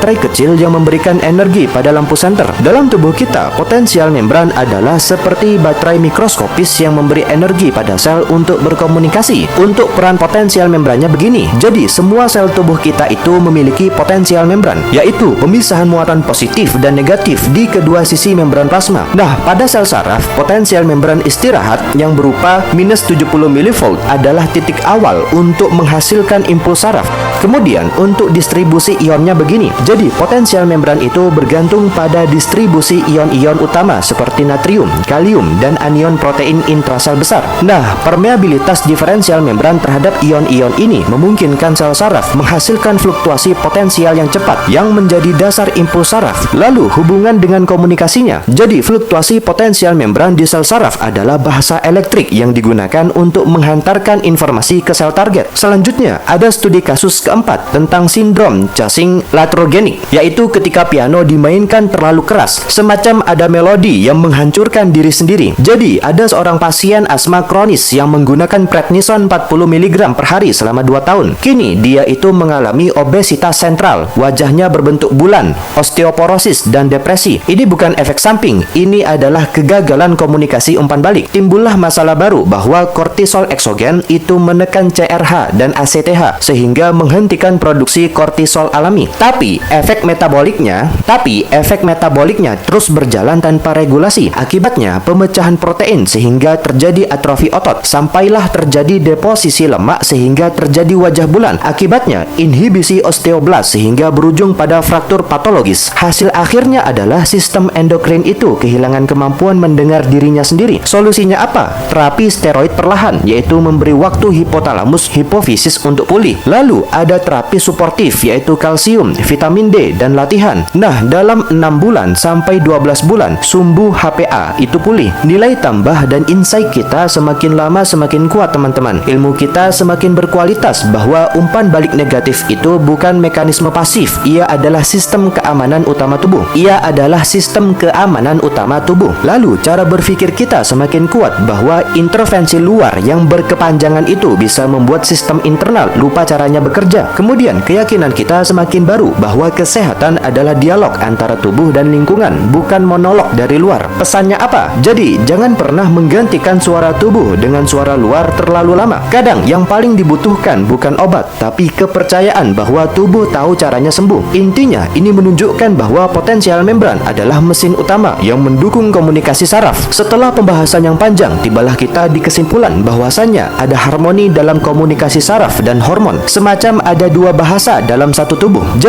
baterai kecil yang memberikan energi pada lampu senter. Dalam tubuh kita, potensial membran adalah seperti baterai mikroskopis yang memberi energi pada sel untuk berkomunikasi. Untuk peran potensial membrannya begini. Jadi, semua sel tubuh kita itu memiliki potensial membran, yaitu pemisahan muatan positif dan negatif di kedua sisi membran plasma. Nah, pada sel saraf, potensial membran istirahat yang berupa minus 70 mV adalah titik awal untuk menghasilkan impuls saraf. Kemudian, untuk distribusi ionnya begini. Jadi, potensial membran itu bergantung pada distribusi ion-ion utama seperti natrium, kalium, dan anion protein intrasel besar. Nah, permeabilitas diferensial membran terhadap ion-ion ini memungkinkan sel saraf menghasilkan fluktuasi potensial yang cepat yang menjadi dasar impuls saraf. Lalu, hubungan dengan komunikasinya. Jadi, fluktuasi potensial membran di sel saraf adalah bahasa elektrik yang digunakan untuk menghantarkan informasi ke sel target. Selanjutnya, ada studi kasus keempat tentang sindrom Cushing latrogenik, yaitu ketika piano dimainkan terlalu keras, semacam ada melodi yang menghancurkan diri sendiri. Jadi, ada seorang pasien asma kronis yang menggunakan prednison 40 mg per hari selama 2 tahun. Kini, dia itu mengalami obesitas sentral, wajahnya berbentuk bulan, osteoporosis, dan depresi. Ini bukan efek samping, ini adalah kegagalan komunikasi umpan balik. Timbullah masalah baru bahwa kortisol eksogen itu menekan CRH dan ACTH sehingga menghentikan produksi kortisol alami. Tapi efek metaboliknya terus berjalan tanpa regulasi. Akibatnya pemecahan protein sehingga terjadi atrofi otot, sampailah terjadi deposisi lemak sehingga terjadi wajah bulan. Akibatnya inhibisi osteoblast sehingga berujung pada fraktur patologis. Hasil akhirnya adalah sistem endokrin itu kehilangan kemampuan mendengar dirinya sendiri. Solusinya apa? Terapi steroid perlahan, yaitu memberi waktu hipotalamus hipofisis untuk pulih. Lalu ada terapi suportif, yaitu kalsium, vitamin D, dan latihan. Nah, dalam 6 bulan sampai 12 bulan, sumbu HPA itu pulih. Nilai tambah dan insight kita semakin lama semakin kuat, teman-teman. Ilmu kita semakin berkualitas bahwa umpan balik negatif itu bukan mekanisme pasif. Ia adalah sistem keamanan utama tubuh. Lalu, cara berpikir kita semakin kuat bahwa intervensi luar yang berkepanjangan itu bisa membuat sistem internal lupa caranya bekerja. Kemudian, keyakinan kita semakin baru bahwa kesehatan adalah dialog antara tubuh dan lingkungan, bukan monolog dari luar. Pesannya apa? Jadi, jangan pernah menggantikan suara tubuh dengan suara luar terlalu lama. Kadang, yang paling dibutuhkan bukan obat, tapi kepercayaan bahwa tubuh tahu caranya sembuh. Intinya, ini menunjukkan bahwa potensial membran adalah mesin utama yang mendukung komunikasi saraf. Setelah pembahasan yang panjang, tibalah kita di kesimpulan bahwasannya ada harmoni dalam komunikasi saraf dan hormon, semacam ada dua bahasa dalam satu tubuh. Jadi,